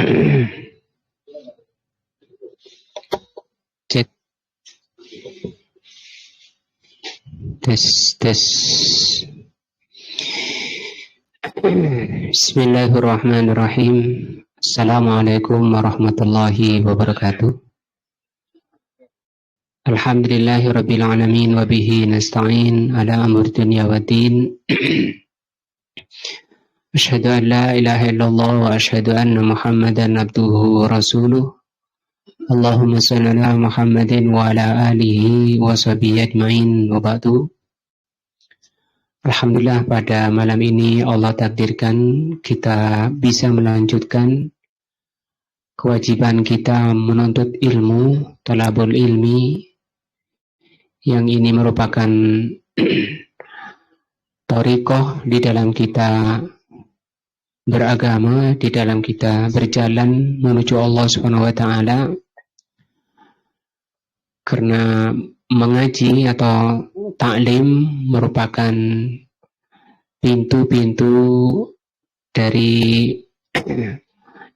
Cek. Tes. Bismillahirrahmanirrahim. Assalamualaikum warahmatullahi wabarakatuh. Alhamdulillahirabbil alamin wa bihi nasta'in ala amri dunya waddin. Asyhadu an la ilaha illallah wa asyhadu anna Muhammadan abduhu wa rasuluh. Allahumma shalli ala Muhammadin wa ala alihi wa sahbihi ajmain wa ba'du. Alhamdulillah, pada malam ini Allah takdirkan kita bisa melanjutkan kewajiban kita menuntut ilmu, talabul ilmi, yang ini merupakan thariqah di dalam kita beragama, di dalam kita berjalan menuju Allah Subhanahu wa taala. Karena mengaji atau taklim merupakan pintu-pintu dari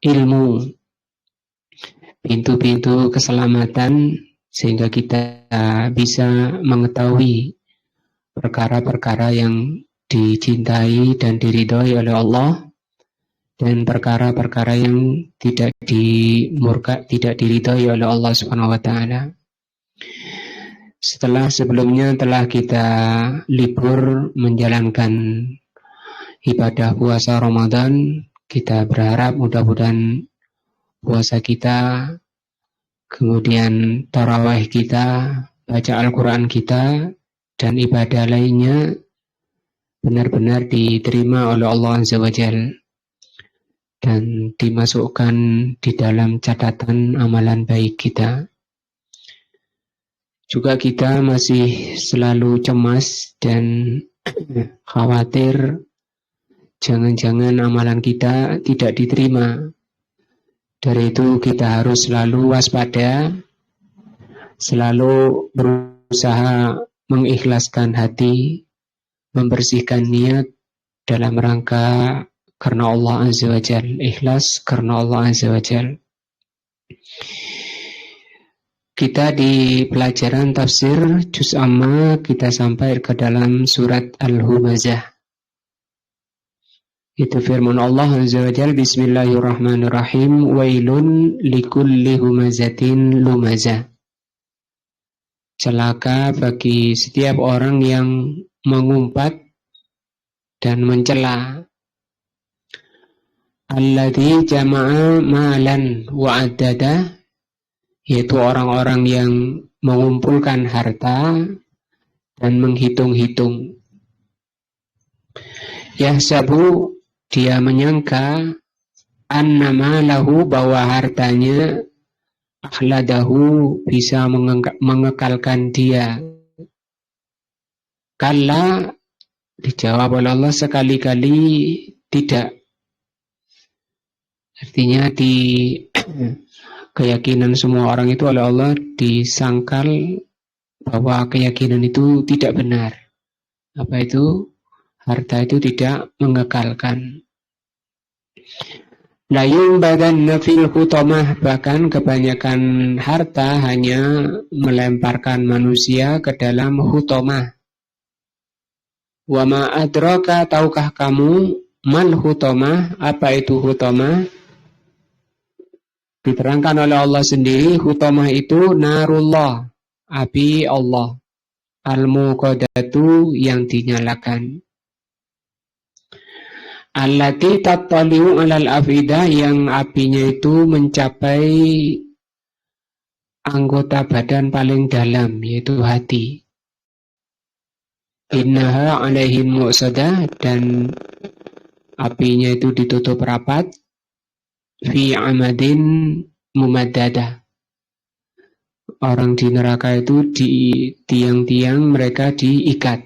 ilmu, pintu-pintu keselamatan, sehingga kita bisa mengetahui perkara-perkara yang dicintai dan diridhoi oleh Allah, dan perkara-perkara yang tidak diridhoi oleh Allah Subhanahu wa taala. Setelah sebelumnya telah kita libur menjalankan ibadah puasa Ramadan, kita berharap mudah-mudahan puasa kita, kemudian tarawih kita, baca Al-Quran kita, dan ibadah lainnya benar-benar diterima oleh Allah Azza wa Jalla dan dimasukkan di dalam catatan amalan baik kita. Juga kita masih selalu cemas dan khawatir jangan-jangan amalan kita tidak diterima. Dari itu kita harus selalu waspada, selalu berusaha mengikhlaskan hati, membersihkan niat dalam rangka karena Allah Azza wa Jalla, ikhlas karena Allah Azza wa Jalla. Kita di pelajaran tafsir Juz Amma kita sampai ke dalam surat Al-Humazah. Itu firman Allah Azza wa Jalla, Bismillahirrahmanirrahim, Wailun likulli humazatin lumazah. Celaka bagi setiap orang yang mengumpat dan mencela. Alladzi jama'a malan wa addada, yaitu orang-orang yang mengumpulkan harta dan menghitung-hitung. Yahsabu, dia menyangka, annama lahu, bahwa hartanya, akhladahu, bisa mengekalkan dia. Kalla, dijawab oleh Allah sekali-kali tidak. Artinya di keyakinan semua orang itu oleh Allah disangkal bahwa keyakinan itu tidak benar. Apa itu? Harta itu tidak mengekalkan. La yumbadanna fil hutamah, bahkan kebanyakan harta hanya melemparkan manusia ke dalam hutamah. Wa ma adraka, tahukah kamu man hutamah? Apa itu hutamah? Diterangkan oleh Allah sendiri, hutamah itu narullah, api Allah, al-muqadatu, yang dinyalakan, allati tattali'u 'alal afidah, yang apinya itu mencapai anggota badan paling dalam, yaitu hati. Innaha 'alaihim mu'sadah, dan apinya itu ditutup rapat, fi amadin mumaddadah. Orang di neraka itu di tiang-tiang mereka diikat.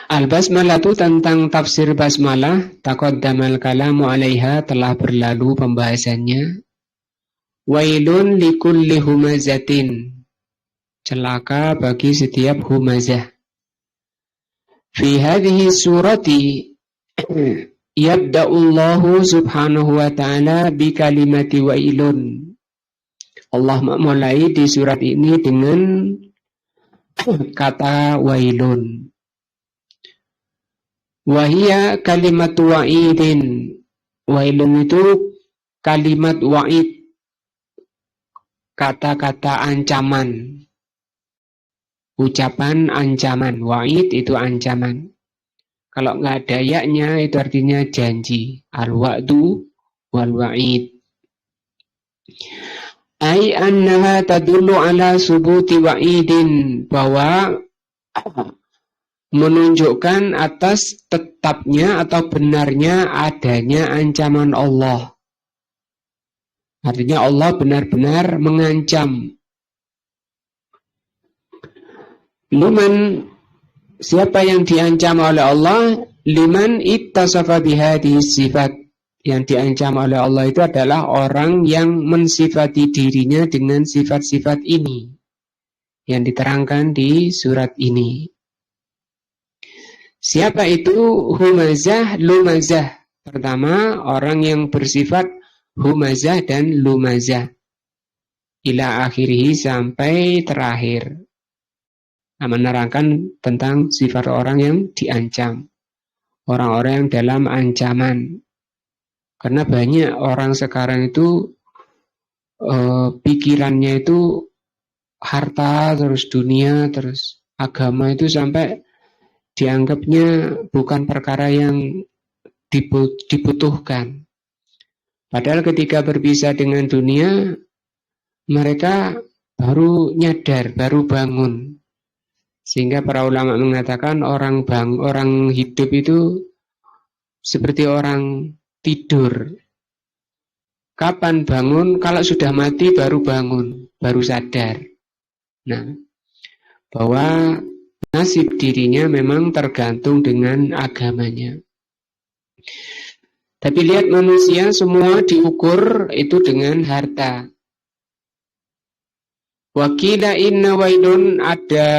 Al-Basmalah itu tentang tafsir basmalah, taqaddamal kalamu 'alaiha, telah berlalu pembahasannya. Wailun likulli humazatin, celaka bagi setiap humazah. Fi hadhihi surati, Yabda'ullahu subhanahu wa ta'ala bi kalimati wailun. Allah memulai di surat ini dengan kata wailun. Wahia kalimat wa'idin. Wailun itu kalimat wa'id, kata-kata ancaman, ucapan ancaman. Wa'id itu ancaman. Kalau nggak ada yaknya itu artinya janji. Al-wa'du wal-wa'id. Ai annaha tadullu ala subuti wa'idin, bahwa menunjukkan atas tetapnya atau benarnya adanya ancaman Allah. Artinya Allah benar-benar mengancam. Liman, siapa yang diancam oleh Allah? Liman ittasafa bihadhihi sifat. Yang diancam oleh Allah itu adalah orang yang mensifati dirinya dengan sifat-sifat ini yang diterangkan di surat ini. Siapa itu? Humazah, lumazah. Pertama, orang yang bersifat humazah dan lumazah. Ila akhirih, sampai terakhir. Menerangkan tentang sifat orang yang diancam. Orang-orang yang dalam ancaman. Karena banyak orang sekarang itu pikirannya itu harta, terus dunia, terus agama itu sampai dianggapnya bukan perkara yang dibutuhkan. Padahal ketika berpisah dengan dunia, mereka baru nyadar, baru bangun. Sehingga para ulama mengatakan orang hidup itu seperti orang tidur. Kapan bangun? Kalau sudah mati baru bangun, baru sadar. Nah, bahwa nasib dirinya memang tergantung dengan agamanya. Tapi lihat manusia semua diukur itu dengan harta. Wakila inna wailun, ada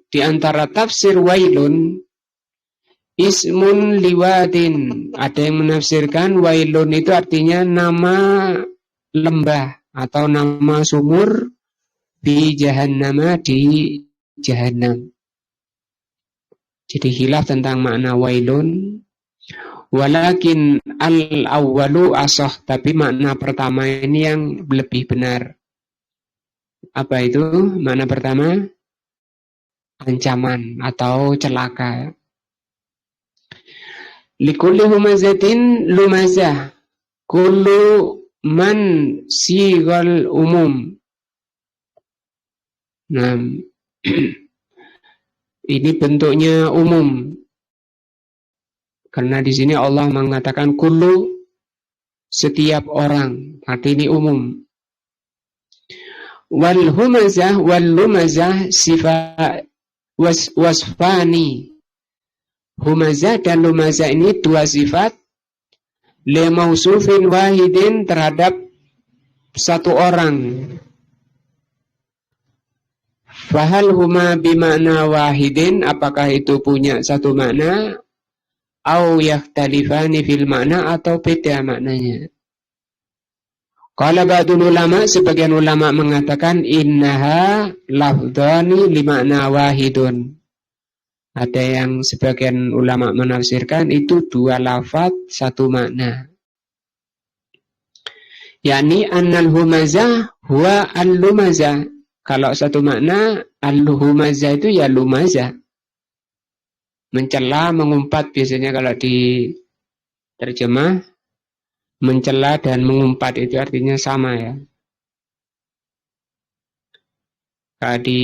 di antara tafsir wailun ismun liwadin. Ada yang menafsirkan wailun itu artinya nama lembah atau nama sumur di jahannama, di jahannam. Jadi khilaf tentang makna wailun. Walakin al-awwalu asah, tapi makna pertama ini yang lebih benar. Apa itu makna pertama? Ancaman atau celaka. Likulli humazatin lumazah. Kullu man sigal umum. Nah, ini bentuknya umum. Karena di sini Allah mengatakan kullu, setiap orang. Arti ini umum. Wal humazah wal lumazah sifat wasfani. Humazah dan lumazah ini dua sifat li mausufin wahidin, terhadap satu orang. Fahal huma bima'na wahidin, apakah itu punya satu makna? Au yakhtalifani fil makna, atau beda maknanya. Qala ba'dul ulama, sebagian ulama mengatakan innaha lafdhani limakna wahidun. Ada yang sebagian ulama menafsirkan itu dua lafaz satu makna. Yani annal humazah huwa al-lumazah. Kalau satu makna al-humazah itu ya lumazah. Mencela, mengumpat, biasanya kalau di terjemah mencela dan mengumpat itu artinya sama ya. Kalau di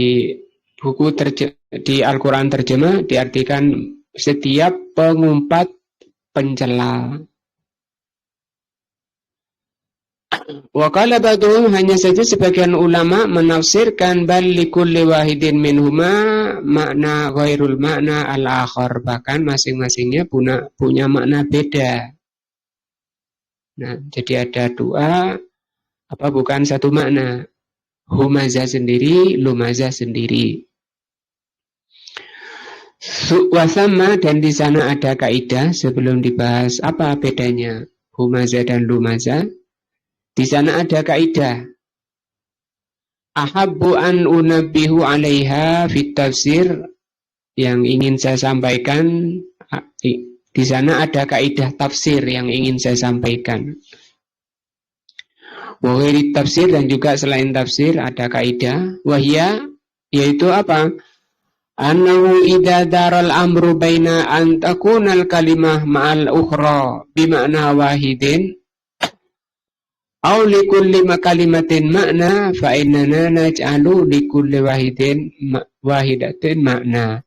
buku di Al-Quran terjemah diartikan setiap pengumpat, pencela. Wa qala ba'dhum, hanya saja sebagian ulama menafsirkan bal likulli wahidin minhuma makna ghairul makna al-akhar, bahkan masing-masingnya punya makna beda. Nah, jadi ada dua, bukan satu makna. Humazah sendiri, lumazah sendiri. Wasama, dan di sana ada kaidah sebelum dibahas apa bedanya humaza dan lumaza. Di sana ada kaidah. Ahabbu an unabbihu 'alaiha fit tafsir, yang ingin saya sampaikan di sana ada kaidah tafsir yang ingin saya sampaikan. Wa ghairi tafsir, dan juga selain tafsir ada kaidah. Wahya, yaitu apa? Annahu idza daral amru baina an takunal kalimah ma'al ukhra bima'na wahidin aw likulli kalimatin makna fa innana naj'alu likulli wahidin wahidatin makna.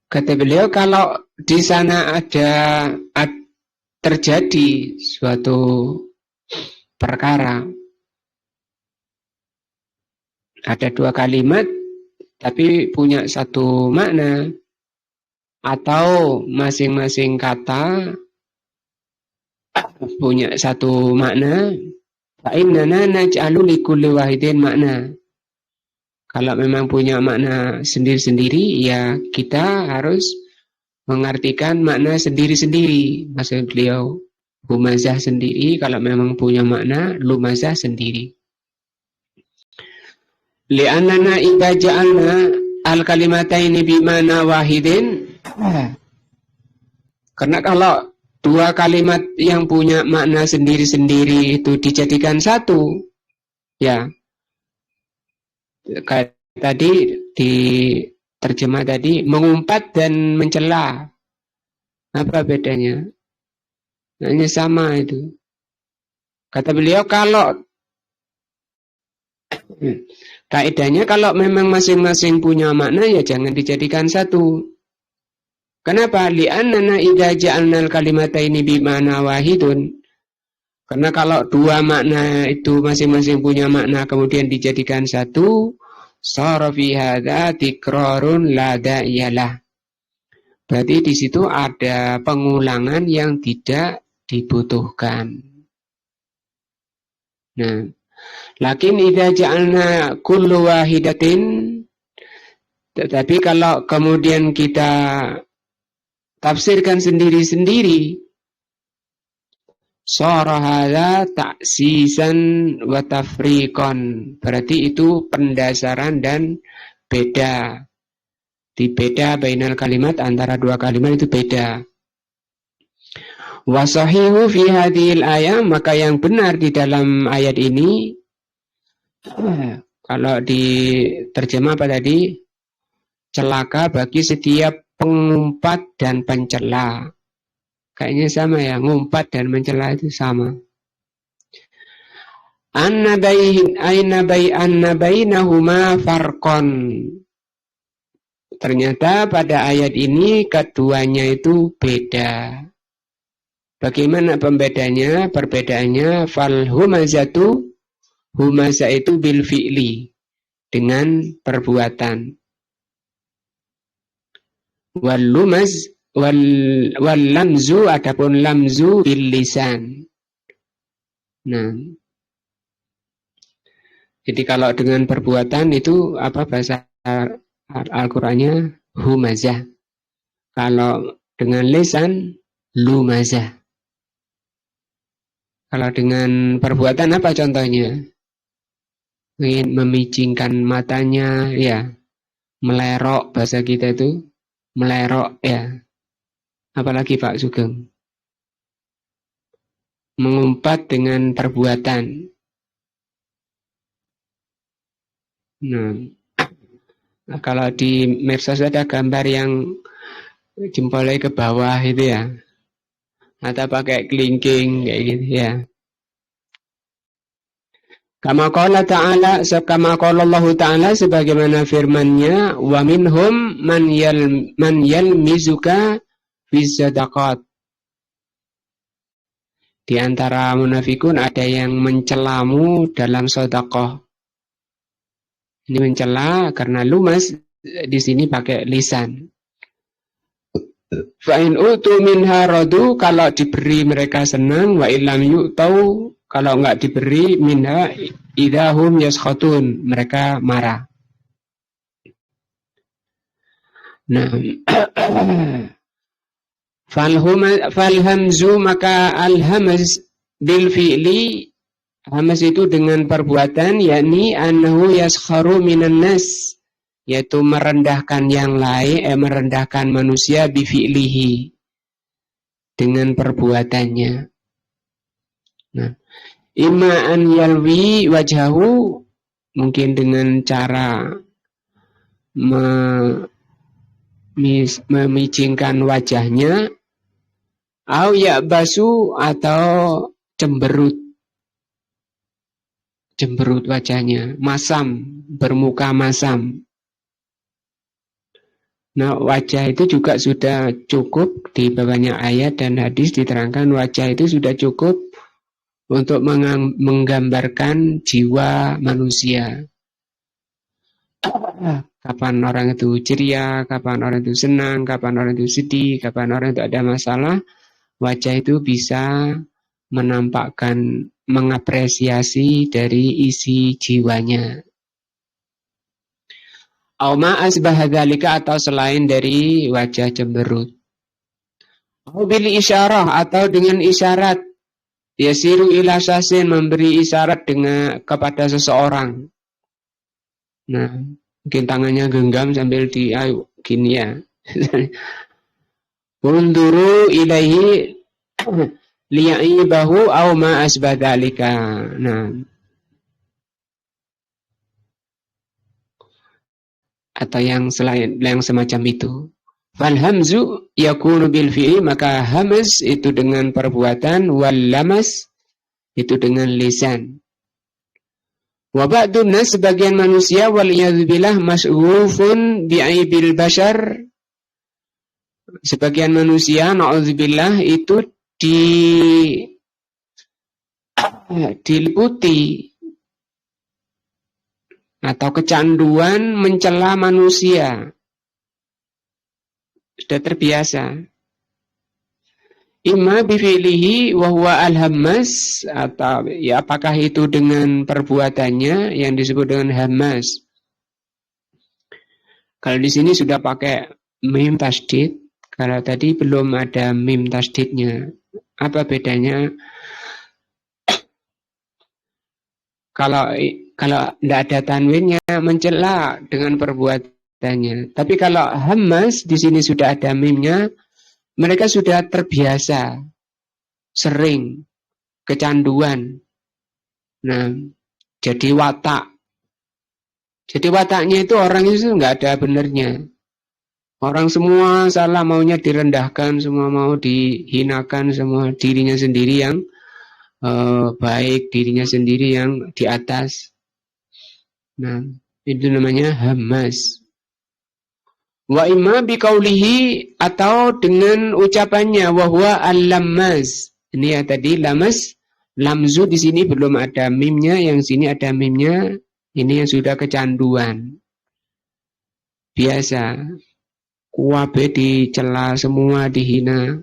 Kata beliau, kalau di sana ada terjadi suatu perkara, ada dua kalimat tapi punya satu makna, atau masing-masing kata punya satu makna, fa innana naj'alu likulli wahidin makna. Kalau memang punya makna sendiri-sendiri, ya kita harus mengartikan makna sendiri-sendiri. Maksud beliau, humazah sendiri, kalau memang punya makna, lumazah sendiri. Li'annana idza ja'alna al-kalimataini bimana wahidin. Karena kalau dua kalimat yang punya makna sendiri-sendiri itu dijadikan satu, ya, kayak tadi di terjemah tadi, mengumpat dan mencela, apa bedanya? Nah, ini sama itu. Kata beliau, kalau kaidahnya kalau memang masing-masing punya makna, ya jangan dijadikan satu. Kenapa? Li'annana idza ja'alnal kalimataini bimana wahidun. Karena kalau dua makna itu masing-masing punya makna kemudian dijadikan satu, shara fi hadza tikrarun la da'iyalah. Berarti di situ ada pengulangan yang tidak dibutuhkan. Nah, lakin idza ja'alna kullu wahidatin, tetapi kalau kemudian kita tafsirkan sendiri-sendiri, shara hadza ta'sisan wa tafriqan, berarti itu pendasaran dan beda. Dibeda bainal kalimat, antara dua kalimat itu beda. Wa sahihu fi hadhil ayat, maka yang benar di dalam ayat ini, kalau di terjemah apa tadi? Celaka bagi setiap pengumpat dan pencela. Kayaknya sama ya, ngumpat dan mencela itu sama. Anna bainahuma farqon. Ternyata pada ayat ini keduanya itu beda. Bagaimana pembedanya? Perbedaannya, fal humazatu, humazah itu bil fi'li, dengan perbuatan. Wal lumaz wal lamzu, adapun lamzu bil lisan. Nah, jadi kalau dengan perbuatan itu apa bahasa Al-Qur'annya? Humazah. Kalau dengan lisan, lumazah. Kalau dengan perbuatan apa contohnya? Ingin memicingkan matanya, ya, melerok, bahasa kita itu melerok, ya. Apalagi Pak Sugeng? Mengumpat dengan perbuatan. Nah, kalau di medsos ada gambar yang jempolnya ke bawah itu ya, atau pakai kelingking kayak gitu ya. Kama qala ta'ala, kama qala Allah Ta'ala, sebagaimana firman-Nya, wa minhum man yalmizuka fi sadaqat. Di antara munafikun ada yang mencelamu dalam sedekah. Ini mencela karena lumas di sini pakai lisan. Fa'in utu minha radu, kalau diberi mereka senang, wa illam yu'tau, kalau enggak diberi minha idahum yaskhatun, mereka marah. Nah, falhamzu, maka alhamaz bil fi'li, hamaz itu dengan perbuatan, yakni annahu yaskharu minan nas, yaitu merendahkan yang lain, merendahkan manusia bifi'lihi, dengan perbuatannya. Nah, imma an yalwi wajhahu, mungkin dengan cara memicingkan wajahnya, au ya'basu, atau cemberut wajahnya, masam, bermuka masam. Nah, wajah itu juga sudah cukup, di banyak ayat dan hadis diterangkan wajah itu sudah cukup untuk menggambarkan jiwa manusia. Kapan orang itu ceria, kapan orang itu senang, kapan orang itu sedih, kapan orang itu ada masalah, wajah itu bisa menampakkan, mengapresiasi dari isi jiwanya. Au ma asbah dzalika, atau selain dari wajah cemberut. Au bil isyarah, atau dengan isyarat. Yasiru ila syasin, memberi isyarat dengan kepada seseorang. Nah, mungkin tangannya genggam sambil ayo gini ya. Unduru ilaihi liya'ibahu au ma asbah dzalika. Nah, atau yang selain, yang semacam itu. Fal hamzu yakunu bil fi'li, maka hamz itu dengan perbuatan, wal lamas itu dengan lisan. Wa ba'dun nas, sebagian manusia, wal iyadzubillah, mas'rufun bi'aibil bashar, sebagian manusia na'udzubillah itu diliputi atau kecanduan mencela manusia, sudah terbiasa. Imma bifi'lihi wa huwa al-hammas, atau ya apakah itu dengan perbuatannya yang disebut dengan hammas. Kalau di sini sudah pakai mim tasdid, kalau tadi belum ada mim tasdidnya. Apa bedanya? Kalau tidak ada tanwinnya, mencela dengan perbuatannya. Tapi kalau hammas di sini sudah ada mimnya, mereka sudah terbiasa, sering, kecanduan. Nah, jadi watak. Jadi wataknya itu orang itu nggak ada benernya. Orang semua salah, maunya direndahkan, semua mau dihinakan, semua dirinya sendiri yang baik, dirinya sendiri yang di atas. Nah, itu namanya hammas. Wa imma biqaulihi, atau dengan ucapannya, wa huwa al-lammas. Ini ya tadi lamas, lamzu di sini belum ada mimnya, yang sini ada mimnya. Ini yang sudah kecanduan. Biasa. Kuwabe dicela, semua dihina.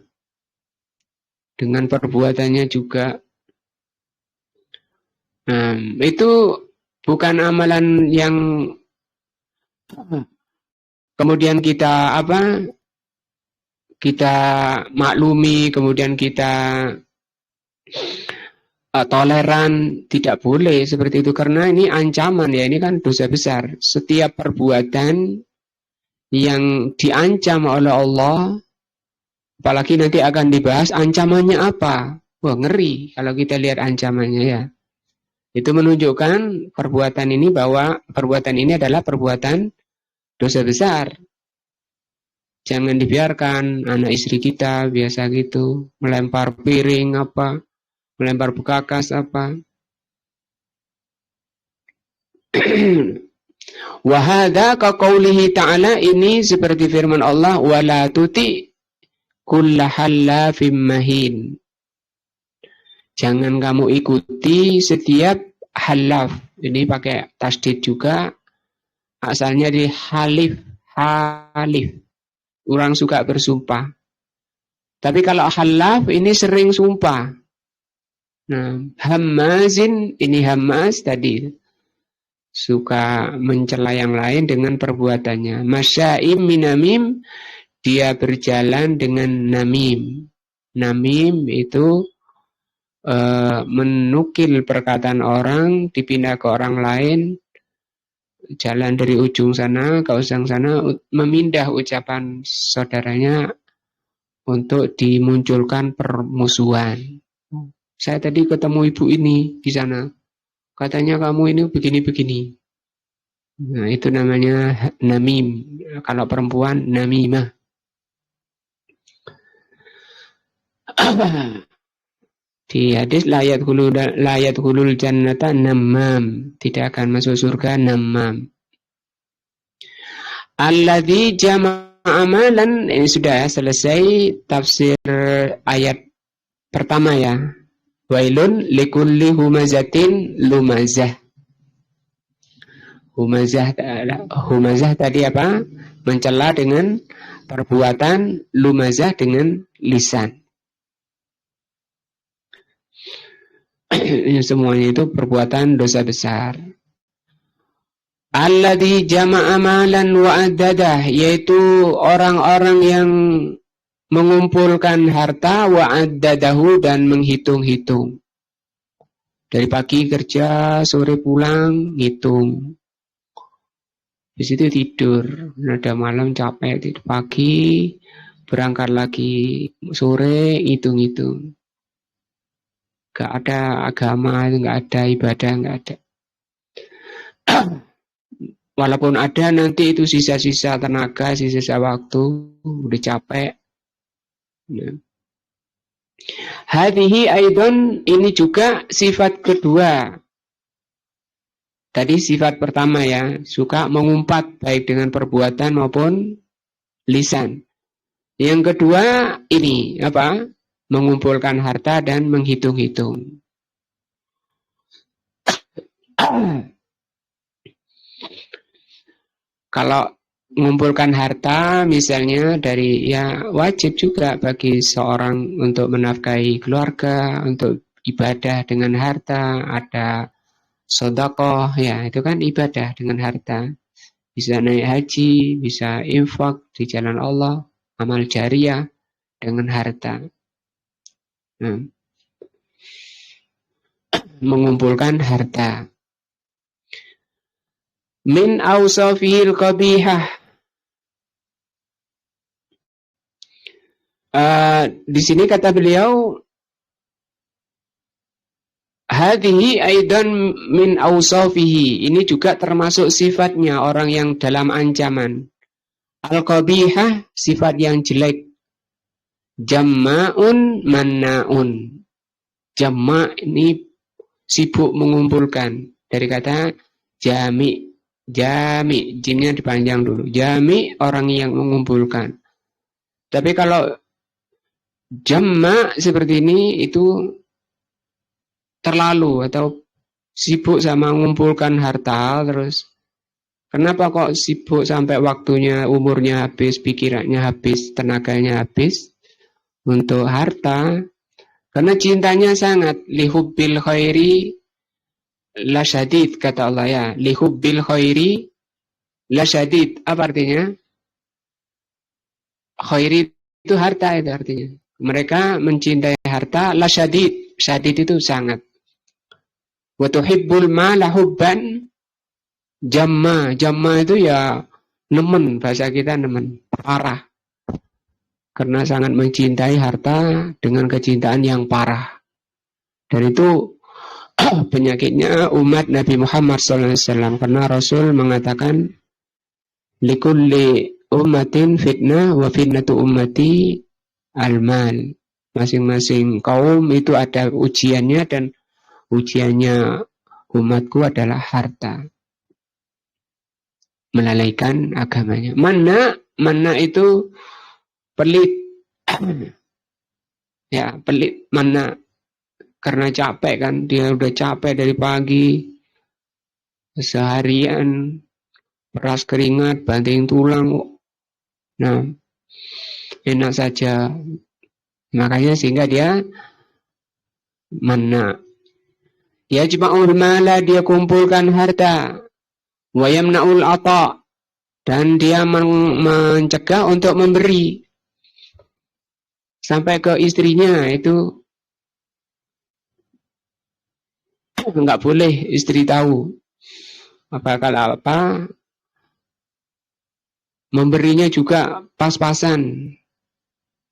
Dengan perbuatannya juga. Nah, itu bukan amalan yang kemudian kita kita maklumi, kemudian kita toleran. Tidak boleh seperti itu, karena ini ancaman ya, ini kan dosa besar. Setiap perbuatan yang diancam oleh Allah, apalagi nanti akan dibahas ancamannya apa. Wah, ngeri kalau kita lihat ancamannya ya. Itu menunjukkan perbuatan ini, bahwa perbuatan ini adalah perbuatan dosa besar. Jangan dibiarkan anak istri kita biasa gitu, melempar piring apa, melempar bekakas apa. Wa hadza ka qaulihi ta'ala, ini seperti firman Allah, wala tuti kulla hallafim mahin. Jangan kamu ikuti setiap halaf. Ini pakai tasdid juga. Asalnya di halif. Orang suka bersumpah. Tapi kalau halaf ini sering sumpah. Nah, hammazin ini hammaz tadi suka mencela yang lain dengan perbuatannya. Masya'im minamim, dia berjalan dengan namim. Namim itu menukil perkataan orang, dipindah ke orang lain, jalan dari ujung sana ke ujung sana, memindah ucapan saudaranya untuk dimunculkan permusuhan. Saya tadi ketemu ibu ini di sana, katanya kamu ini begini-begini. Nah, itu namanya namim. Kalau perempuan, namimah. Di hadis layat hulul jannata namam, tidak akan masuk surga namam. Alladzi jama'a amalan, ini sudah selesai tafsir ayat pertama ya. Wailun likulli humazatin lumazah. Humazah tadi apa? Mencela dengan perbuatan, lumazah dengan lisan. Semuanya itu perbuatan dosa besar. Alladzi jama'a malan wa addadah, yaitu orang-orang yang mengumpulkan harta wa addadahu dan menghitung-hitung. Dari pagi kerja, sore pulang, ngitung. Di situ tidur, ada malam capek, tidur pagi, berangkat lagi, sore hitung-hitung. Gak ada agama, gak ada ibadah, gak ada. Walaupun ada nanti itu sisa-sisa tenaga, sisa-sisa waktu, udah capek. Nah. Hadhihi aidon, ini juga sifat kedua. Tadi sifat pertama ya, suka mengumpat baik dengan perbuatan maupun lisan. Yang kedua ini apa? Mengumpulkan harta dan menghitung-hitung. Kalau mengumpulkan harta misalnya dari ya wajib juga bagi seorang untuk menafkahi keluarga, untuk ibadah dengan harta, ada sedekah ya, itu kan ibadah dengan harta. Bisa naik haji, bisa infak di jalan Allah, amal jariah dengan harta. Nah, mengumpulkan harta. Min awsafihil qabihah. Di sini kata beliau, hadhihi aidan min awsafihi. Ini juga termasuk sifatnya orang yang dalam ancaman. Al-qabihah, sifat yang jelek. Jamma'un manna'un. Jamma' ini sibuk mengumpulkan. Dari kata jami'. Jami', jinnya dipanjang dulu. Jami' orang yang mengumpulkan. Tapi kalau jamma' seperti ini itu terlalu atau sibuk sama mengumpulkan harta terus. Kenapa kok sibuk sampai waktunya, umurnya habis, pikirannya habis, tenaganya habis untuk harta? Karena cintanya sangat lihubbil khairi lasyadid, kata Allah ya. Lihubbil khairi lasyadid. Apa artinya? Khairi itu harta, itu artinya. Mereka mencintai harta lasyadid. Syadid itu sangat. Wa tuhibbul mala hubban jamma. Jamma itu ya nemen, bahasa kita nemen, parah. Karena sangat mencintai harta dengan kecintaan yang parah. Dan itu penyakitnya umat Nabi Muhammad SAW. Karena Rasul mengatakan likulli ummatin fitnah wa fitnatu ummati al-mal. Masing-masing kaum itu ada ujiannya dan ujiannya umatku adalah harta. Melalaikan agamanya. Mana itu pelit. Ya, pelit mana. Karena capek kan, dia udah capek dari pagi, seharian, peras keringat, banting tulang. Nah, enak saja Makanya sehingga dia mana yajma'ul mala, dia kumpulkan harta, wa yamna'ul ata, dan dia mencegah untuk memberi sampai ke istrinya. Itu nggak boleh istri tahu. Kalau apa, memberinya juga pas-pasan,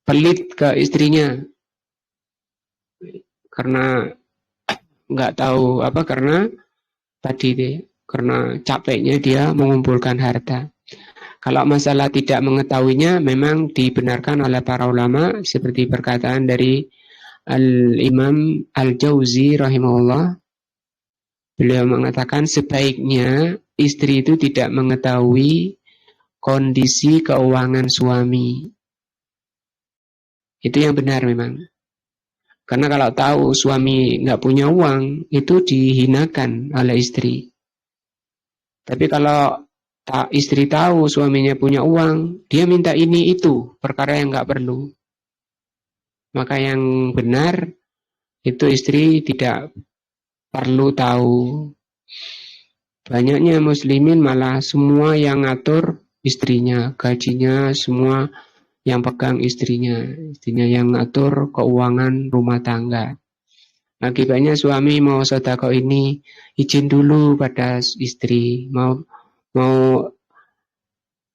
pelit ke istrinya, karena nggak tahu apa, karena tadi karena capeknya dia mengumpulkan harta. Kalau masalah tidak mengetahuinya, memang dibenarkan oleh para ulama, seperti perkataan dari Al-Imam Al-Jauzi rahimahullah. Beliau mengatakan sebaiknya istri itu tidak mengetahui kondisi keuangan suami. Itu yang benar memang. Karena kalau tahu suami nggak punya uang, itu dihinakan oleh istri. Tapi kalau istri tahu suaminya punya uang, dia minta ini itu, perkara yang nggak perlu. Maka yang benar itu istri tidak perlu tahu. Banyaknya muslimin malah semua yang ngatur istrinya, gajinya semua yang pegang istrinya yang ngatur keuangan rumah tangga. Akibatnya suami mau sedekah ini izin dulu pada istri, mau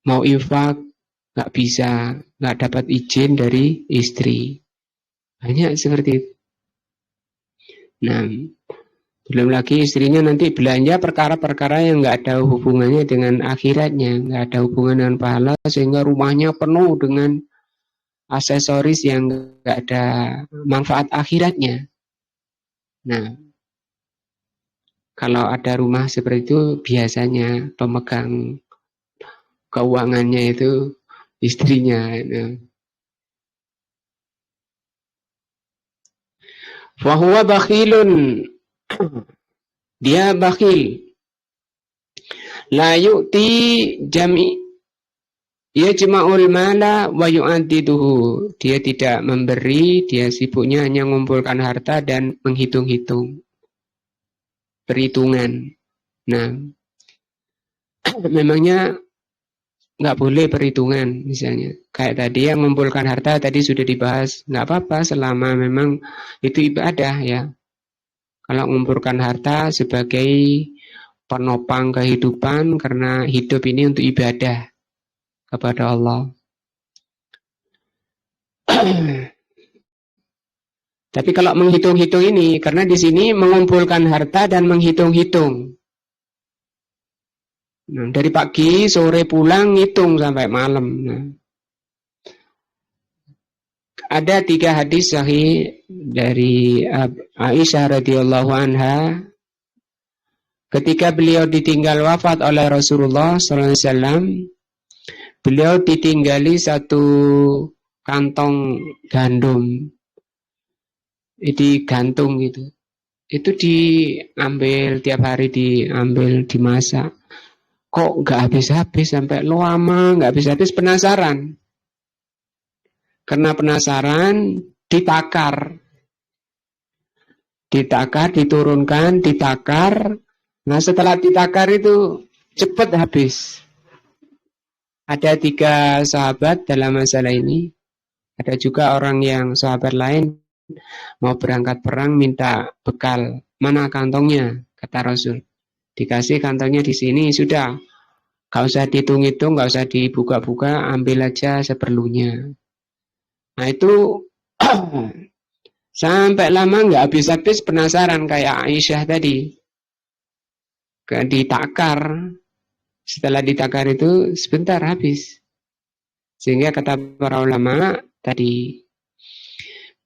infak nggak bisa, nggak dapat izin dari istri. Banyak seperti itu. Nah, belum lagi istrinya nanti belanja perkara-perkara yang nggak ada hubungannya dengan akhiratnya, nggak ada hubungan dengan pahala, sehingga rumahnya penuh dengan aksesoris yang nggak ada manfaat akhiratnya. Nah, kalau ada rumah seperti itu, biasanya pemegang keuangannya itu istrinya. Fahuwa bakhilun, dia bakhil. La yu'ti yajma'ul mala wa yu'addiduhu. Dia tidak memberi, dia sibuknya hanya mengumpulkan harta dan menghitung-hitung. Perhitungan. Nah, memangnya nggak boleh perhitungan misalnya. Kayak tadi yang mengumpulkan harta tadi sudah dibahas. Nggak apa-apa selama memang itu ibadah ya. Kalau mengumpulkan harta sebagai penopang kehidupan, karena hidup ini untuk ibadah kepada Allah. Tapi kalau menghitung-hitung ini, karena di sini mengumpulkan harta dan menghitung-hitung. Nah, dari pagi, sore pulang, ngitung sampai malam. Nah, ada 3 hadis sahih dari Aisyah radhiyallahu anha. Ketika beliau ditinggal wafat oleh Rasulullah SAW, beliau ditinggali 1 kantong gandum. Digantung gitu. Itu diambil tiap hari, diambil, dimasak. Kok nggak habis-habis sampai lama, nggak habis-habis, penasaran. Karena penasaran, ditakar, diturunkan, ditakar. Nah, setelah ditakar itu cepat habis. Ada 3 sahabat dalam masalah ini. Ada juga orang yang sahabat lain mau berangkat perang minta bekal. Mana kantongnya? Kata Rasul. Dikasih kantongnya di sini, sudah. Gak usah dihitung-hitung, gak usah dibuka-buka, ambil aja seperlunya. Nah itu sampai lama gak habis-habis, penasaran kayak Aisyah tadi. Ditakar. Setelah ditakar itu sebentar habis. Sehingga kata para ulama tadi,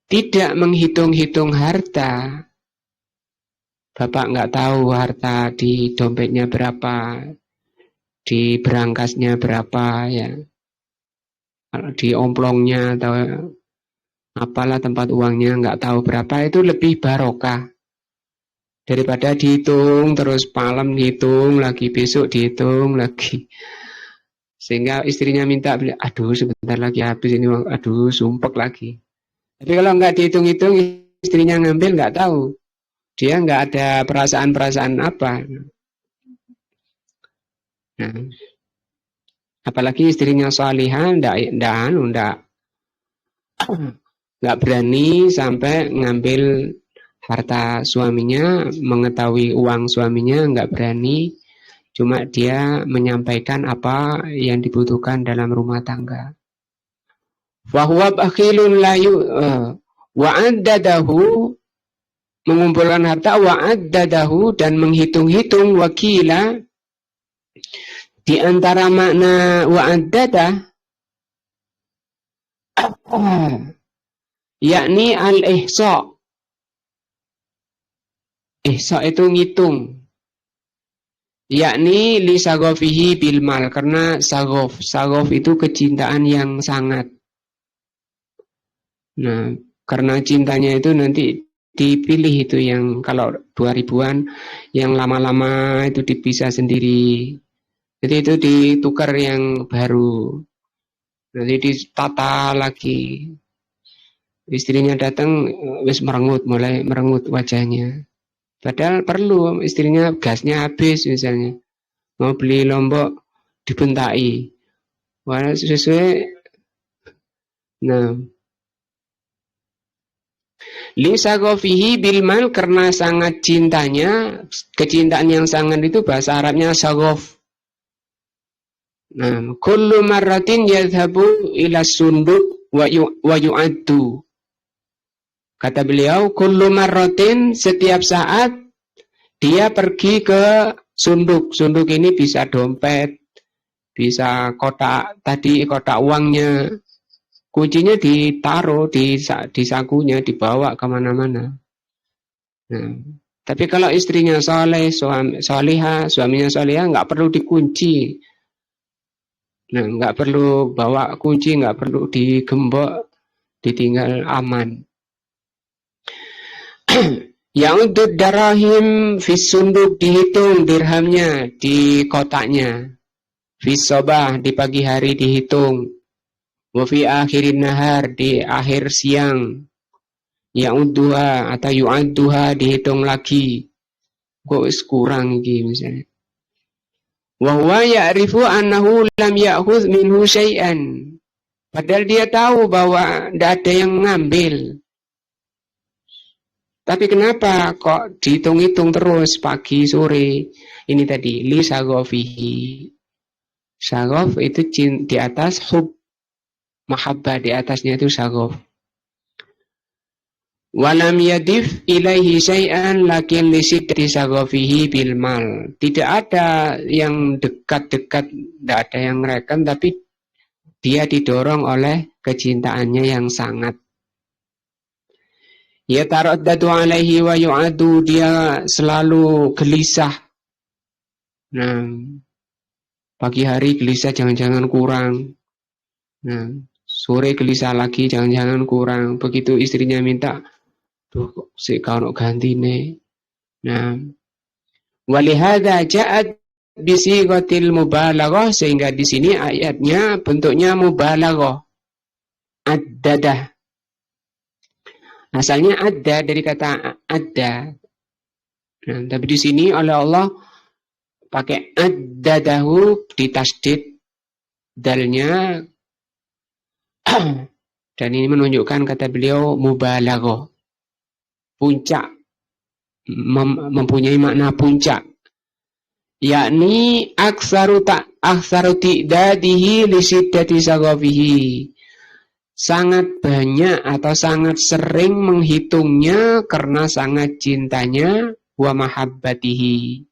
tidak menghitung-hitung harta. Bapak nggak tahu harta di dompetnya berapa, di berangkasnya berapa ya, kalau di omplongnya atau apalah tempat uangnya nggak tahu berapa, itu lebih barokah daripada dihitung terus malam, dihitung lagi, besok dihitung lagi, sehingga istrinya minta beli, aduh sebentar lagi habis ini, aduh sumpek lagi. Tapi kalau nggak dihitung-hitung, istrinya ngambil nggak tahu. Dia nggak ada perasaan-perasaan apa. Nah, apalagi istrinya salihah, nggak berani sampai ngambil harta suaminya, mengetahui uang suaminya, nggak berani. Cuma dia menyampaikan apa yang dibutuhkan dalam rumah tangga. Fahuwa bakhilun layu wa'addadahu, mengumpulkan harta, wa'addadahu, dan menghitung-hitung, wakila, di antara makna wa'addadah yakni al-ihsa. Ihsa itu ngitung. Yakni li sagofihi bil mal, karena sagof itu kecintaan yang sangat. Nah, karena cintanya itu nanti dipilih itu yang kalau 2000-an, yang lama-lama itu dipisah sendiri. Jadi itu ditukar yang baru. Nanti ditata lagi. Istrinya datang wis mulai merengut wajahnya. Padahal perlu, istrinya gasnya habis misalnya. Mau beli lombok dibentai. Wah, sesuai. Nah, li sagofihi bilmal, karena sangat cintanya, kecintaan yang sangat itu bahasa Arabnya sagof. Nah, kullu marratin yadhabu ila sunduk wa yu'addu. Kata beliau, kullu marratin, setiap saat dia pergi ke sunduk. Sunduk ini bisa dompet, bisa kotak, tadi kotak uangnya. Kuncinya ditaruh di sakunya, dibawa kemana-mana. Nah, tapi kalau istrinya soleh, suaminya solihah, nggak perlu dikunci. Nah, nggak perlu bawa kunci, nggak perlu digembok, ditinggal aman. Yang untuk darahim fis sunduk, dihitung dirhamnya di kotaknya. Fis sobah, di pagi hari dihitung. Wa fi akhirin nahar, di akhir siang. Ya'udduha atau yu'adduha, dihitung lagi. Kok kurang iki misalnya. Wa huwa ya'rifu annahu lam ya'khudh minhu syai'an. Padahal dia tahu bahwa tidak ada yang ngambil. Tapi kenapa kok dihitung-hitung terus pagi sore? Ini tadi li sagofihi. Sagof itu di atas hub, mahabbah di atasnya itu sagof. Walam yadif ilaihi syai'an lakin li sidri sagofihi bil mal. Tidak ada yang dekat-dekat, tidak ada yang ngereken, tapi dia didorong oleh kecintaannya yang sangat. Ya taraddadu alaihi wa yu'adu, dia selalu gelisah. Nah, pagi hari gelisah, jangan-jangan kurang. Nah, sore gelisah lagi, jangan-jangan kurang. Begitu istrinya minta, tuh si kau gantine. Nah, walihada ja'at bisighatil mubalaghah, sehingga di sini ayatnya bentuknya mubalaghah. Addadah. Asalnya ada dari kata ada. Nah, tapi di sini oleh Allah pakai addadahu, ditasdid dalnya, dan ini menunjukkan, kata beliau, mubalaghah, puncak, mempunyai makna puncak, yakni aktsaru ti'dadihi li siddati saghafihi, sangat banyak atau sangat sering menghitungnya karena sangat cintanya, wa mahabbatihi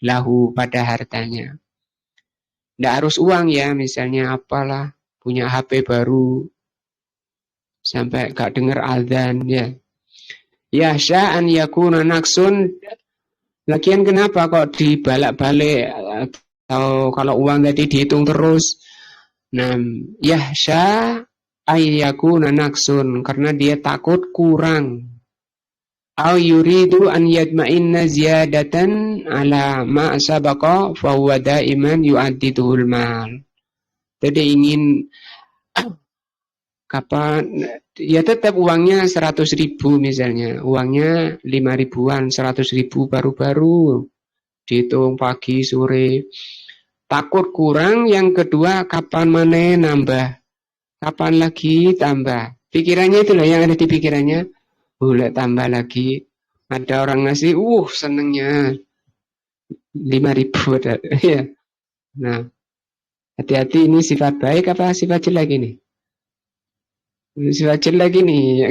lahu, pada hartanya. Tidak harus uang ya, misalnya apalah, punya HP baru sampai gak dengar azan ya. Ya sya'an yakuna naksun. Lagian kenapa kok dibalak-balik, atau kalau uang tadi dihitung terus. Nah, ya sya' ayyakuna naksun, karena dia takut kurang. Au yuridu an yadma'inna ziyadatan ala ma sabaqa fa huwa daiman yu'addituhul mal. Jadi ingin kapan ya tetap uangnya 100.000 misalnya, uangnya 5.000-an, 100.000 baru-baru dihitung pagi sore, takut kurang. Yang kedua, kapan mana nambah, kapan lagi tambah, pikirannya itu loh yang ada di pikirannya. Boleh tambah lagi, ada orang ngasih senengnya 5.000 ya. Nah, hati-hati, ini sifat baik apa sifat jelek ini? Sifat jelek ini.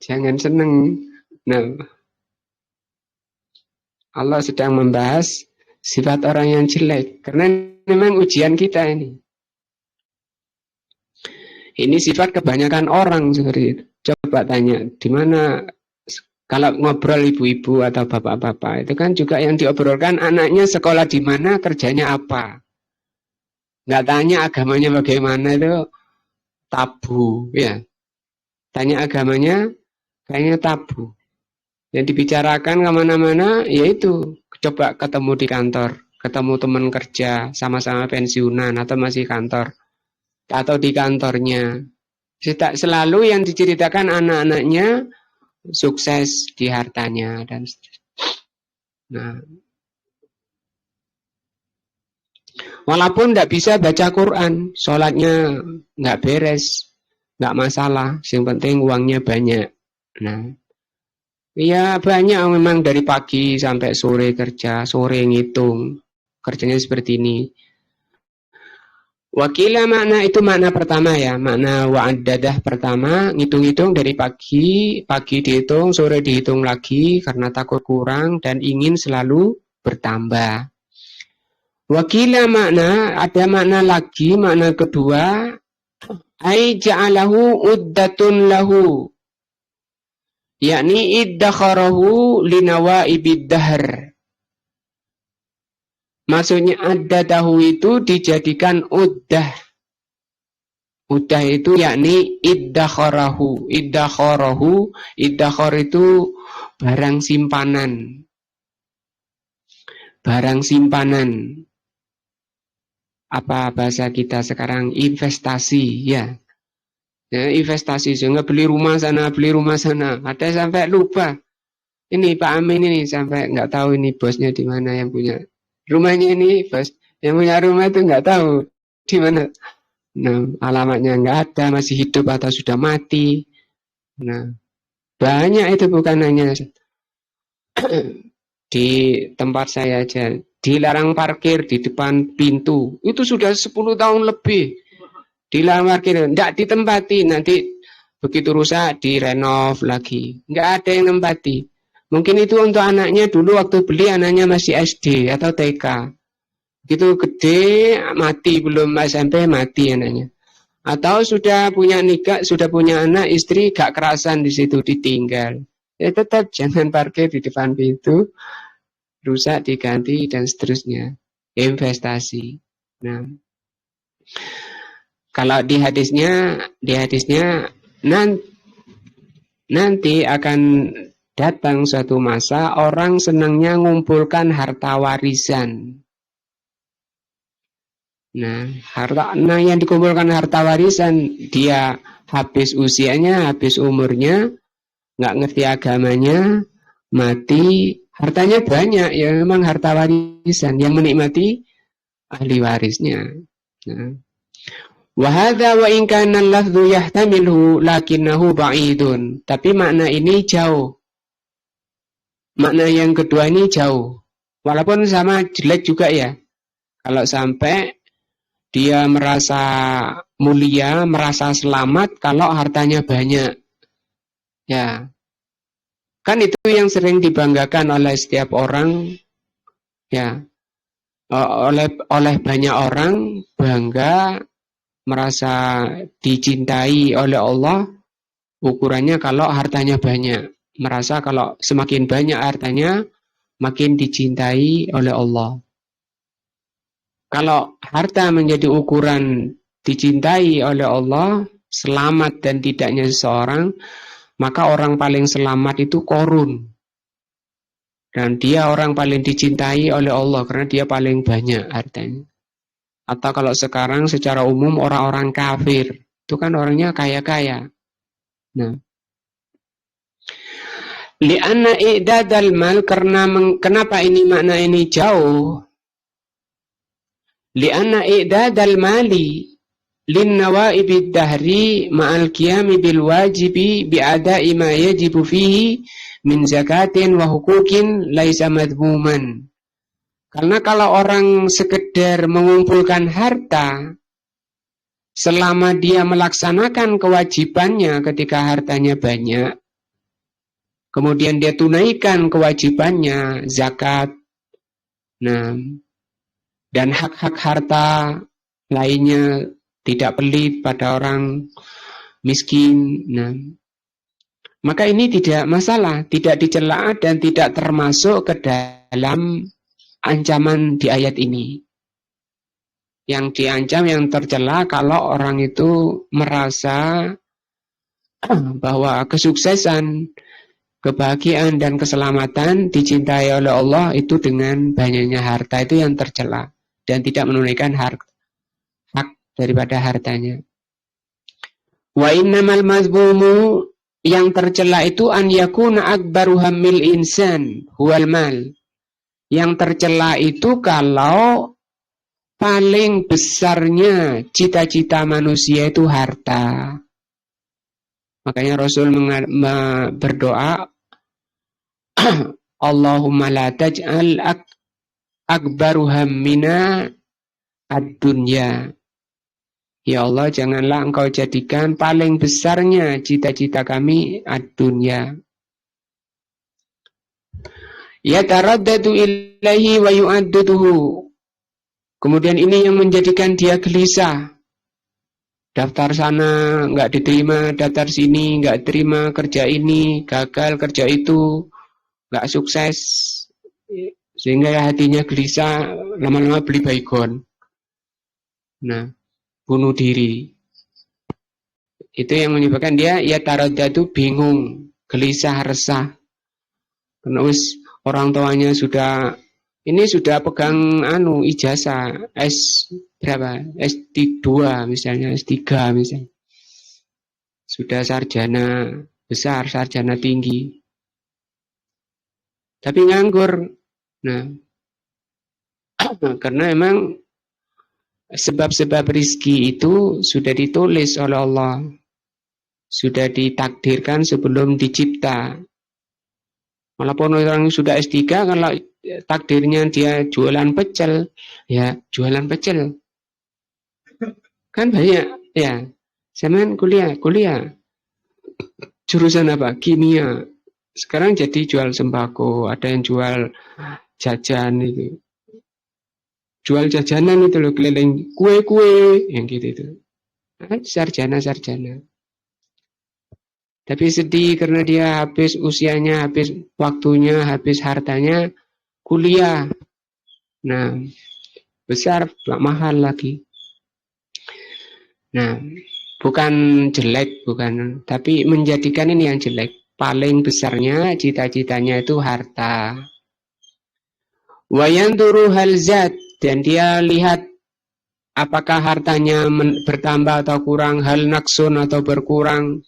Jangan seneng. Nah, Allah sedang membahas sifat orang yang jelek, karena memang ujian kita ini. Ini sifat kebanyakan orang seperti itu. Coba tanya, di mana kalau ngobrol ibu-ibu atau bapak-bapak, itu kan juga yang diobrolkan anaknya sekolah di mana, kerjanya apa. Nggak tanya agamanya bagaimana, itu tabu ya. Tanya agamanya kayaknya tabu. Yang dibicarakan kemana-mana yaitu coba ketemu di kantor, ketemu teman kerja, sama-sama pensiunan atau masih kantor, atau di kantornya. Selalu yang diceritakan anak-anaknya sukses di hartanya dan seterusnya. Nah, walaupun tidak bisa baca Quran, sholatnya nggak beres, nggak masalah, yang penting uangnya banyak. Nah, ya banyak memang dari pagi sampai sore kerja, sore ngitung, kerjanya seperti ini. Wakila makna itu makna pertama ya, makna wa'addadah pertama, ngitung-ngitung dari pagi dihitung, sore dihitung lagi karena takut kurang dan ingin selalu bertambah. Wakila makna, ada makna lagi, makna kedua, ai ja'alahu uddatun lahu, yakni iddakharahu linawaibid dahr. Maksudnya addatahu itu dijadikan uddah. Uddah itu yakni iddakharahu. Iddakhar itu barang simpanan. Barang simpanan. Apa bahasa kita sekarang? Investasi ya. Ya, investasi, sehingga beli rumah sana, beli rumah sana. Ada sampai lupa. Ini Pak Amin ini sampai nggak tahu ini bosnya di mana yang punya rumahnya ini, bos. Yang punya rumah itu nggak tahu di mana. Nah, alamatnya nggak ada, masih hidup atau sudah mati. Nah, banyak itu, bukan hanya di tempat saya aja. Dilarang parkir di depan pintu. Itu sudah 10 tahun lebih. Dilarang parkir, nggak ditempati, nanti begitu rusak direnov lagi. Nggak ada yang nempati. Mungkin itu untuk anaknya dulu waktu beli anaknya masih SD atau TK. Gitu gede mati, belum SMP mati anaknya. Atau sudah punya nikah, sudah punya anak, istri gak kerasan di situ ditinggal. Ya tetap jangan parkir di depan pintu, rusak diganti dan seterusnya. Investasi. Nah, kalau di hadisnya nanti akan datang suatu masa orang senangnya ngumpulkan harta warisan. Nah, yang dikumpulkan harta warisan, dia habis usianya, habis umurnya, nggak ngerti agamanya, mati, hartanya banyak, ya memang harta warisan, yang menikmati ahli warisnya. Nah, wa hadza wa in kana al-lafdhu yahtamilu lakinnahu ba'idun. Tapi makna ini jauh. Makna yang kedua ini jauh. Walaupun sama jelek juga ya. Kalau sampai dia merasa mulia, merasa selamat kalau hartanya banyak. Ya. Kan itu yang sering dibanggakan oleh setiap orang. Ya. Oleh banyak orang bangga, merasa dicintai oleh Allah, ukurannya kalau hartanya banyak. Merasa kalau semakin banyak hartanya, makin dicintai oleh Allah. Kalau harta menjadi ukuran dicintai oleh Allah, selamat dan tidaknya seseorang, maka orang paling selamat itu Qarun. Dan dia orang paling dicintai oleh Allah karena dia paling banyak hartanya. Atau kalau sekarang secara umum orang-orang kafir, itu kan orangnya kaya-kaya. Nah, li'anna i'dadal mal, karena kenapa ini makna ini jauh? Li'anna i'dadal mali lin nawaibid dahri ma'al qiyami bil wajibi bi'ada'i ma yajibu fihi min zakatin wa hukukin laisa madhmuman. Karena kalau orang sekedar mengumpulkan harta, selama dia melaksanakan kewajibannya ketika hartanya banyak, kemudian dia tunaikan kewajibannya, zakat, nah, dan hak-hak harta lainnya tidak pelit pada orang miskin, nah, maka ini tidak masalah, tidak dicela dan tidak termasuk ke dalam ancaman di ayat ini. Yang diancam, yang tercela kalau orang itu merasa bahwa kesuksesan, kebahagiaan dan keselamatan dicintai oleh Allah itu dengan banyaknya harta, itu yang tercela dan tidak menunaikan hak daripada hartanya. Wa innamal mazmumu, yang tercela itu an yakuna akbaru hammil insan huwal mal. Yang tercela itu kalau paling besarnya cita-cita manusia itu harta. Makanya Rasul berdoa, Allahumma la taj'al akbaru hammina ad-dunya. Ya Allah, janganlah engkau jadikan paling besarnya cita-cita kami ad-dunya. Yataraddadu ilaihi wa yu'adduduhu. Kemudian ini yang menjadikan dia gelisah. Daftar sana nggak diterima, daftar sini nggak terima, kerja ini gagal, kerja itu nggak sukses, sehingga hatinya gelisah, lama-lama beli baygon. Nah, bunuh diri. Itu yang menyebabkan dia yataraddadu, bingung, gelisah, resah. Karena orang tuanya sudah pegang ijazah S berapa? S2 misalnya, S3 misalnya. Sudah sarjana besar, sarjana tinggi. Tapi nganggur. Nah, karena emang sebab-sebab rizki itu sudah ditulis oleh Allah. Sudah ditakdirkan sebelum dicipta. Walaupun orang sudah S3, kalau takdirnya dia jualan pecel, ya jualan pecel. Kan banyak, ya. Zaman kuliah. Jurusan apa? Kimia. Sekarang jadi jual sembako, ada yang jual jajan itu. Jual jajanan itu loh, keliling kue-kue, yang gitu itu. Sarjana. Tapi sedih karena dia habis usianya, habis waktunya, habis hartanya kuliah. Nah, besar, mahal lagi. Nah, bukan jelek, bukan, tapi menjadikan ini yang jelek. Paling besarnya cita-citanya itu harta. Wa yanduru hal zat, dan dia lihat apakah hartanya bertambah atau kurang, hal naksun atau berkurang.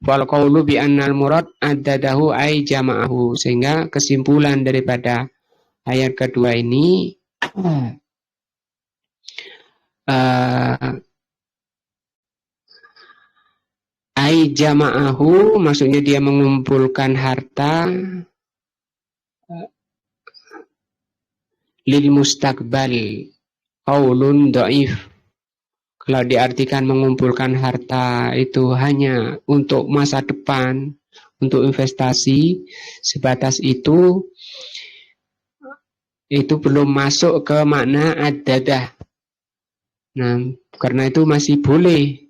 Wal qawlu bi annal murad addadahu ay jama'ahu, sehingga kesimpulan daripada ayat kedua ini ay jama'ahu, maksudnya dia mengumpulkan harta lil mustaqbal qaulun dhaif. Kalau diartikan mengumpulkan harta itu hanya untuk masa depan, untuk investasi, sebatas itu belum masuk ke makna ad-dadah. Nah, karena itu masih boleh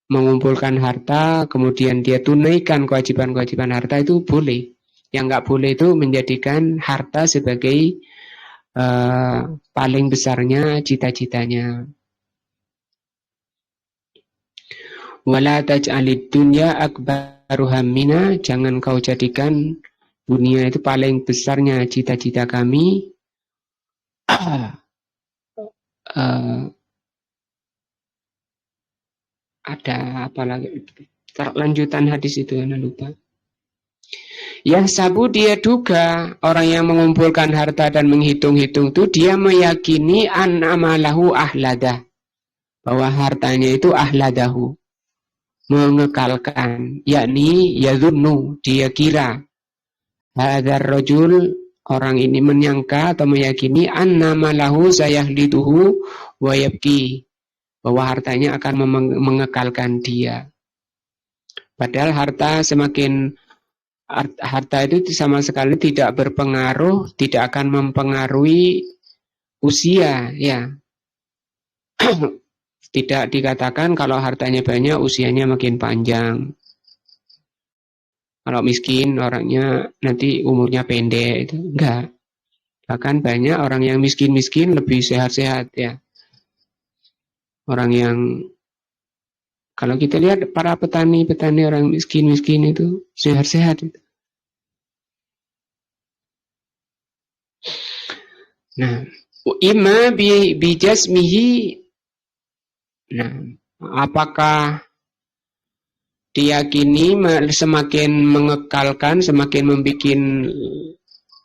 mengumpulkan harta, kemudian dia tunaikan kewajiban-kewajiban harta, itu boleh. Yang nggak boleh itu menjadikan harta sebagai paling besarnya cita-citanya. Wala taj'alid dunya akbaru hammina, jangan kau jadikan dunia itu paling besarnya cita-cita kami. ada apa lagi? Lanjutan hadis itu Anda lupa. Yahsabu dia duga orang yang mengumpulkan harta dan menghitung-hitung itu dia meyakini an amalahu ahladah, bahwa hartanya itu ahladahu, mengekalkan, yakni yadhunnu, dia kira hadzal rajul, orang ini menyangka atau meyakini anna malahu sayahlituhu wa yabki, bahwa hartanya akan mengekalkan dia. Padahal harta itu sama sekali tidak berpengaruh, tidak akan mempengaruhi usia, ya. Tidak dikatakan kalau hartanya banyak usianya makin panjang. Kalau miskin orangnya nanti umurnya pendek, itu enggak. Bahkan banyak orang yang miskin-miskin lebih sehat-sehat, ya. Orang yang kalau kita lihat para petani-petani orang miskin-miskin itu sehat-sehat itu. Nah, imma bijasmihi. Nah, apakah diyakini semakin mengekalkan, semakin membuat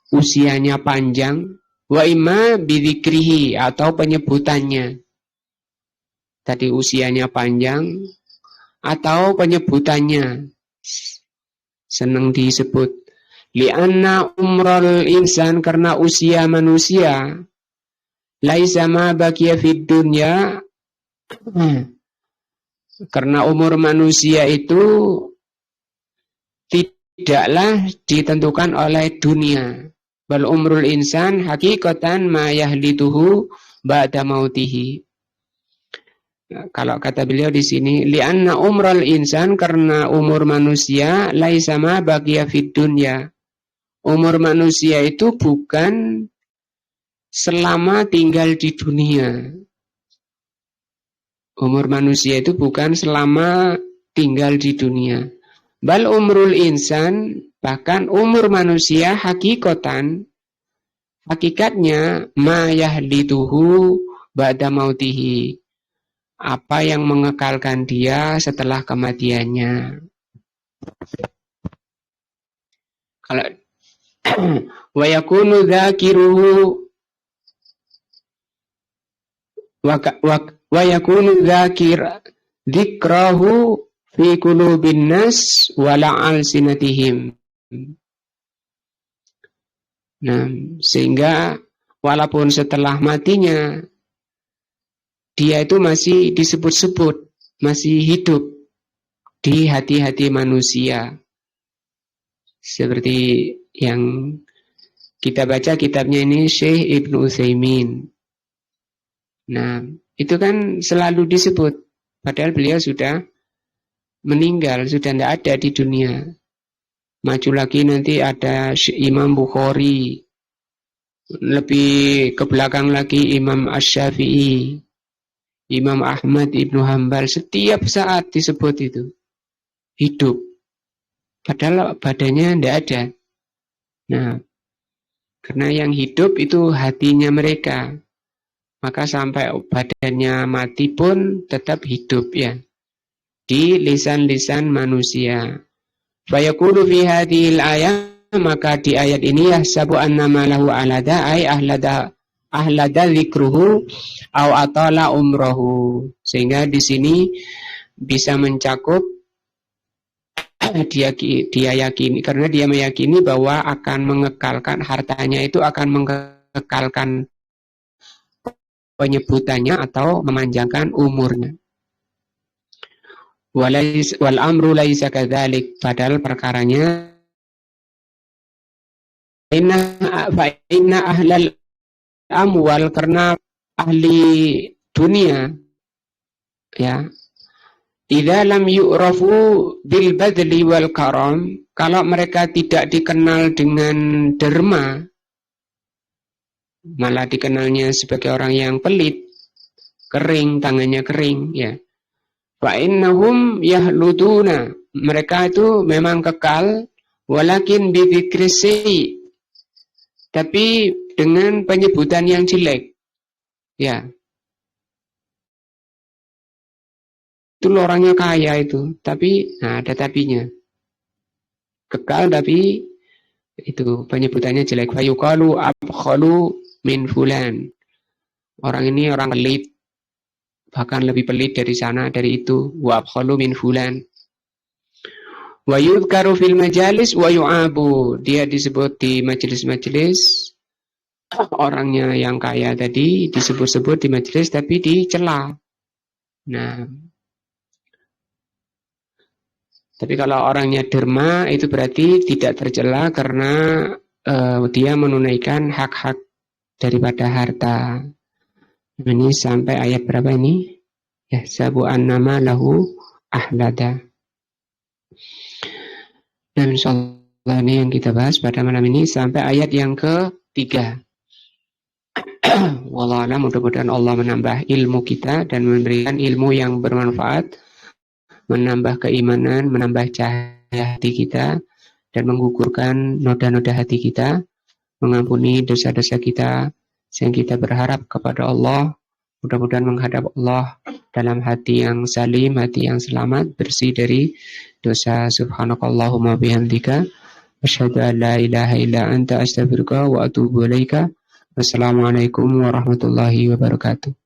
usianya panjang, wa imma bidzikrihi, atau penyebutannya. Tadi usianya panjang atau penyebutannya senang disebut. Li'anna umrul insan, karena usia manusia, laisa ma baqiya fid dunya, karena umur manusia itu tidaklah ditentukan oleh dunia. Bal umrul insan hakikatan ma yahlituhu ba'da mautihi. Kalau kata beliau di sini, li'anna umrul insan, karena umur manusia laisa ma baqiya fid dunya. Umur manusia itu bukan selama tinggal di dunia. Umur manusia itu bukan selama tinggal di dunia. Bal umrul insan, bahkan umur manusia hakikatan, hakikatnya ma yahlituhu ba'da mautihi, apa yang mengekalkan dia setelah kematiannya. Kalau wa yakunu dzakiruhu wa yakunu dzikrahu fi qulubin nas wa la'al sinatihim. Nah, sehingga walaupun setelah matinya dia itu masih disebut-sebut, masih hidup di hati-hati manusia. Seperti yang kita baca kitabnya ini Syekh Ibnu Utsaimin. Nah, itu kan selalu disebut, padahal beliau sudah meninggal, sudah tidak ada di dunia. Maju lagi nanti ada Imam Bukhari, lebih ke belakang lagi Imam Asy-Syafi'i, Imam Ahmad Ibnu Hanbal, setiap saat disebut itu hidup, padahal badannya tidak ada. Nah, karena yang hidup itu hatinya mereka, maka sampai badannya mati pun tetap hidup, ya, di lisan-lisan manusia. Fayaqulu fi hadhil ayat, maka di ayat ini yahsabu annama lahu alada ay ahlada dzikruhu au atala umrohu, sehingga di sini bisa mencakup dia yakini, karena dia meyakini bahwa akan mengekalkan hartanya, itu akan mengekalkan penyebutannya atau memanjangkan umurnya. Wal amru laisa kadzalik, padahal perkaranya inna ahlal amwal, karena ahli dunia, ya, idza lam yu'rafu bil badli wal karam, kalau mereka tidak dikenal dengan derma, malah dikenalnya sebagai orang yang pelit, kering, tangannya kering, ya. Fa innahum yahluduna, mereka itu memang kekal, walakin bidzikrisi, tapi dengan penyebutan yang jelek, ya. Itu orangnya kaya itu, tapi nah ada tapinya. Kekal tapi itu penyebutannya jelek. Fayuqalu abkhalu min fulan. Orang ini orang pelit, bahkan lebih pelit dari sana, dari itu. Wa abkhalu min fulan. Wa yudhkaru fil majalis wa yu'abu. Dia disebut di majelis-majelis, orangnya yang kaya tadi disebut-sebut di majelis tapi dicela. Nah, tapi kalau orangnya derma itu berarti tidak tercela karena dia menunaikan hak-hak daripada harta. Ini sampai ayat berapa ini? Ya, sabu annama lahu ahlada. Dan insyaallah ini yang kita bahas pada malam ini sampai ayat yang ke-3. Wallahualam, mudah-mudahan Allah menambah ilmu kita dan memberikan ilmu yang bermanfaat, menambah keimanan, menambah cahaya hati kita, dan menggugurkan noda-noda hati kita, mengampuni dosa-dosa kita, sehingga kita berharap kepada Allah, mudah-mudahan menghadap Allah dalam hati yang salim, hati yang selamat, bersih dari dosa. Subhanakallahumma bihamdika, asyhadu an la ilaha illa anta, astaghfiruka wa atubu ilaika. Wassalamualaikum warahmatullahi wabarakatuh.